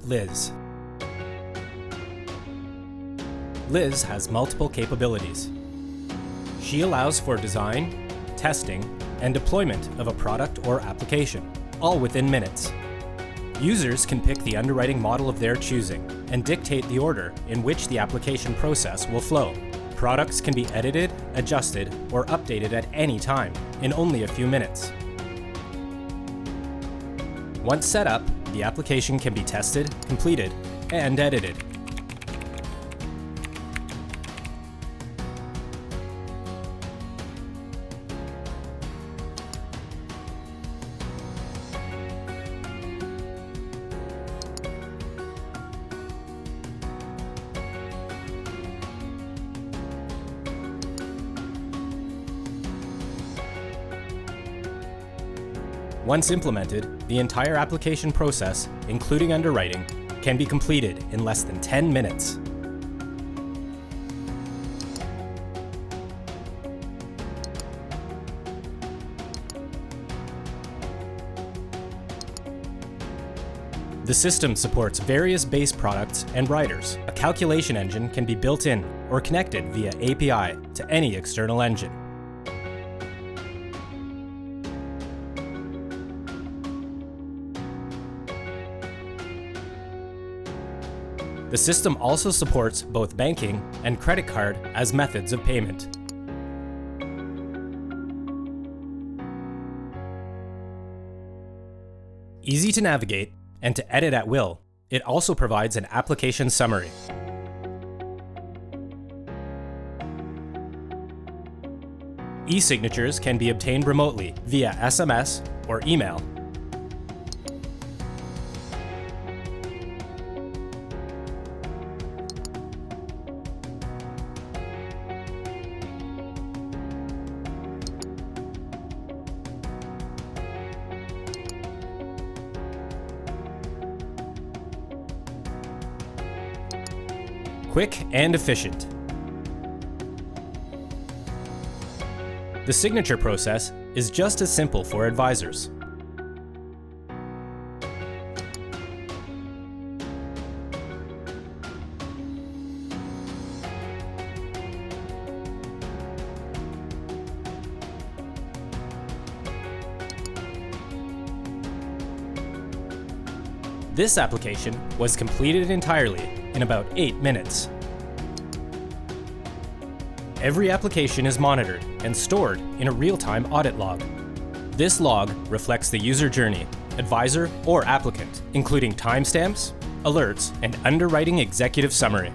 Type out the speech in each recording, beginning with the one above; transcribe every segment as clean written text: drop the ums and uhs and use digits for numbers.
Liz. Liz has multiple capabilities. She allows for design, testing, and deployment of a product or application, all within minutes. Users can pick the underwriting model of their choosing and dictate the order in which the application process will flow. Products can be edited, adjusted, or updated at any time in only a few minutes. Once set up, the application can be tested, completed, and edited. Once implemented, the entire application process, including underwriting, can be completed in less than 10 minutes. The system supports various base products and riders. A calculation engine can be built in or connected via API to any external engine. The system also supports both banking and credit card as methods of payment. Easy to navigate and to edit at will, it also provides an application summary. E-signatures can be obtained remotely via SMS or email. Quick and efficient. The signature process is just as simple for advisors. This application was completed entirely in about 8 minutes. Every application is monitored and stored in a real-time audit log. This log reflects the user journey, advisor or applicant, including timestamps, alerts, and underwriting executive summary.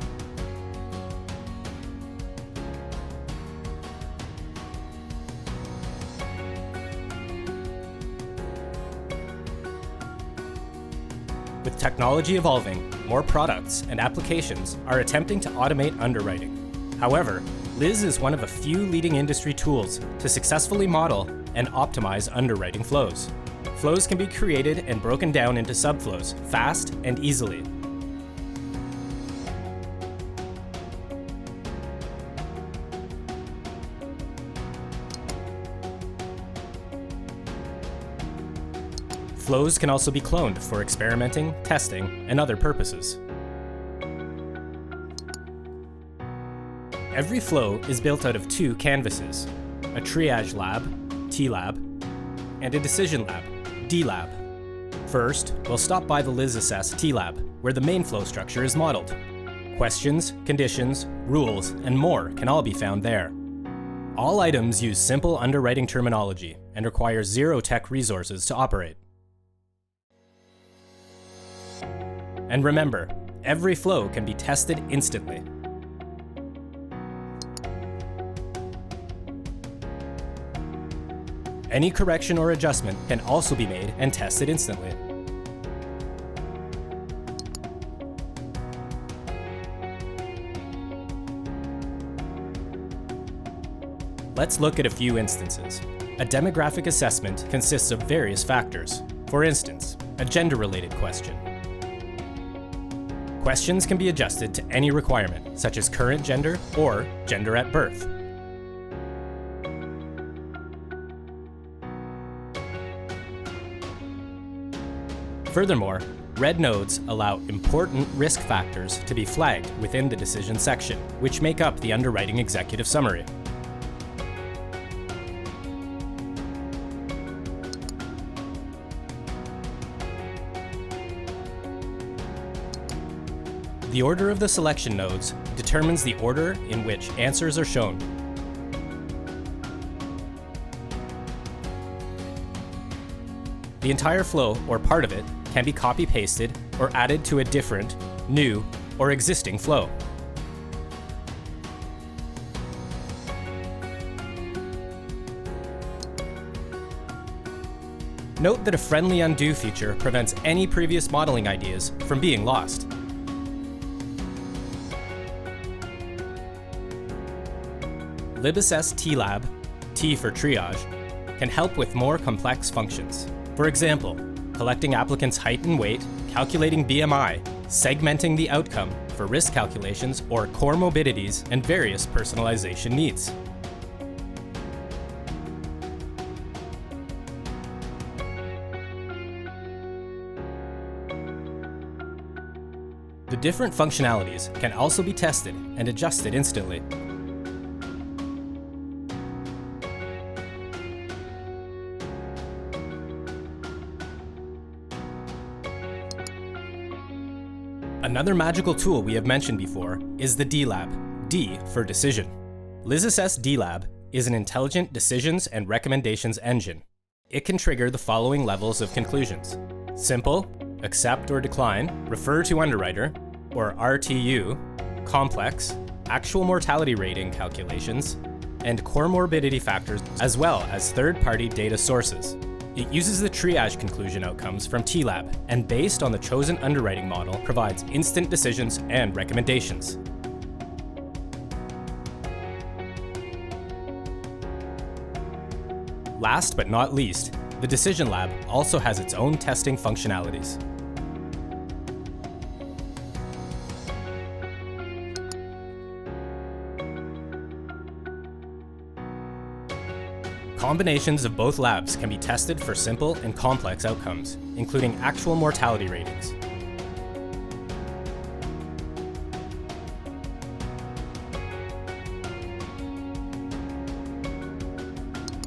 With technology evolving, more products and applications are attempting to automate underwriting. However, Liz is one of a few leading industry tools to successfully model and optimize underwriting flows. Flows can be created and broken down into subflows fast and easily. Flows can also be cloned for experimenting, testing, and other purposes. Every flow is built out of 2 canvases, a triage lab, T-Lab, and a decision lab, D-Lab. First, we'll stop by the LizAssess T-Lab, where the main flow structure is modeled. Questions, conditions, rules, and more can all be found there. All items use simple underwriting terminology and require 0 tech resources to operate. And remember, every flow can be tested instantly. Any correction or adjustment can also be made and tested instantly. Let's look at a few instances. A demographic assessment consists of various factors. For instance, a gender-related question. Questions can be adjusted to any requirement, such as current gender or gender at birth. Furthermore, Red nodes allow important risk factors to be flagged within the decision section, which make up the underwriting executive summary. The order of the selection nodes determines the order in which answers are shown. The entire flow, or part of it, can be copy-pasted or added to a different, new, or existing flow. Note that a friendly undo feature prevents any previous modeling ideas from being lost. LibAssess TLab, T for triage, can help with more complex functions. For example, collecting applicants' height and weight, calculating BMI, segmenting the outcome for risk calculations or core morbidities, and various personalization needs. The different functionalities can also be tested and adjusted instantly. Another magical tool we have mentioned before is the DLab, D for decision. LibAssess DLab is an intelligent decisions and recommendations engine. It can trigger the following levels of conclusions: simple, accept or decline, refer to underwriter, or RTU, complex, actual mortality rating calculations, and core morbidity factors, as well as third-party data sources. It uses the triage conclusion outcomes from TLab, and based on the chosen underwriting model, provides instant decisions and recommendations. Last but not least, the Decision Lab also has its own testing functionalities. Combinations of both labs can be tested for simple and complex outcomes, including actual mortality ratings.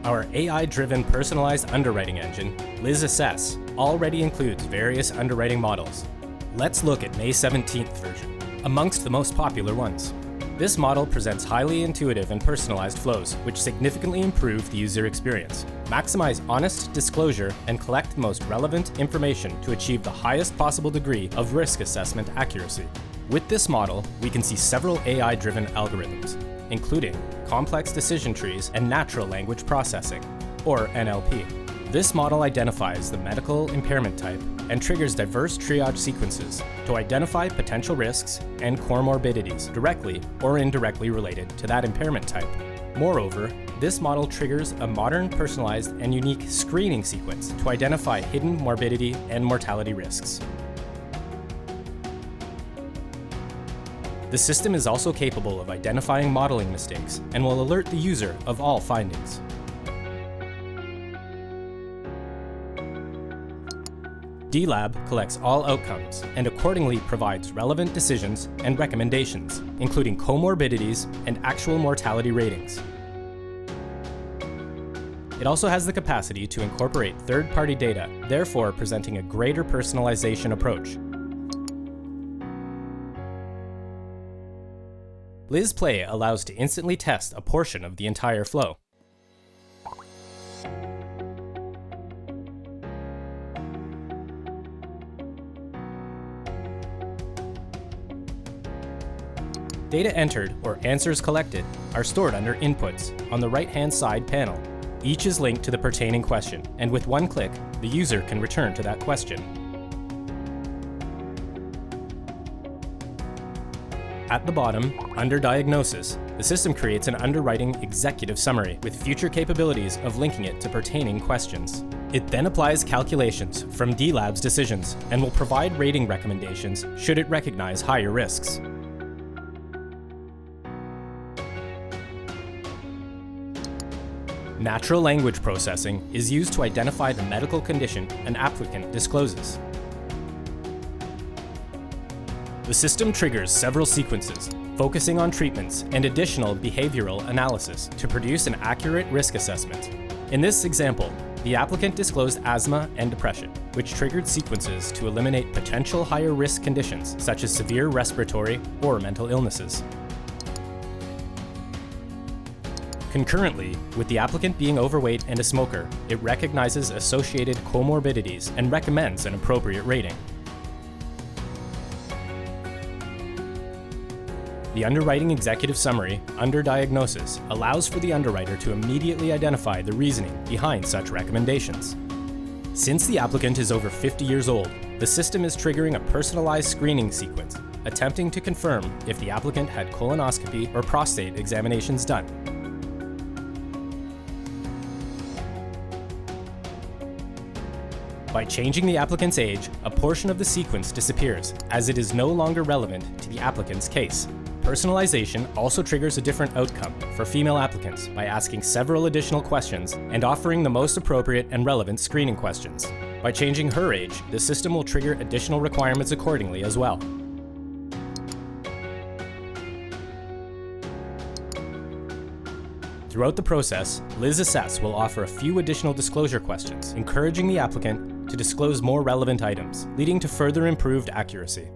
Our AI-driven personalized underwriting engine, LibAssess, already includes various underwriting models. Let's look at May 17th version, amongst the most popular ones. This model presents highly intuitive and personalized flows, which significantly improve the user experience, maximize honest disclosure, and collect the most relevant information to achieve the highest possible degree of risk assessment accuracy. With this model, we can see several AI-driven algorithms, including complex decision trees and natural language processing, or NLP. This model identifies the medical impairment type and triggers diverse triage sequences to identify potential risks and core morbidities directly or indirectly related to that impairment type. Moreover, this model triggers a modern, personalized, and unique screening sequence to identify hidden morbidity and mortality risks. The system is also capable of identifying modeling mistakes and will alert the user of all findings. DLab collects all outcomes and accordingly provides relevant decisions and recommendations, including comorbidities and actual mortality ratings. It also has the capacity to incorporate third-party data, therefore presenting a greater personalization approach. LibPlay allows to instantly test a portion of the entire flow. Data entered, or answers collected, are stored under Inputs on the right-hand side panel. Each is linked to the pertaining question, and with one click, the user can return to that question. At the bottom, under Diagnosis, the system creates an underwriting executive summary with future capabilities of linking it to pertaining questions. It then applies calculations from DLab's decisions and will provide rating recommendations should it recognize higher risks. Natural language processing is used to identify the medical condition an applicant discloses. The system triggers several sequences, focusing on treatments and additional behavioral analysis to produce an accurate risk assessment. In this example, the applicant disclosed asthma and depression, which triggered sequences to eliminate potential higher risk conditions such as severe respiratory or mental illnesses. Concurrently, with the applicant being overweight and a smoker, it recognizes associated comorbidities and recommends an appropriate rating. The Underwriting Executive Summary, under Diagnosis, allows for the underwriter to immediately identify the reasoning behind such recommendations. Since the applicant is over 50 years old, the system is triggering a personalized screening sequence, attempting to confirm if the applicant had colonoscopy or prostate examinations done. By changing the applicant's age, a portion of the sequence disappears, as it is no longer relevant to the applicant's case. Personalization also triggers a different outcome for female applicants by asking several additional questions and offering the most appropriate and relevant screening questions. By changing her age, the system will trigger additional requirements accordingly as well. Throughout the process, Liz Assess will offer a few additional disclosure questions, encouraging the applicant to disclose more relevant items, leading to further improved accuracy.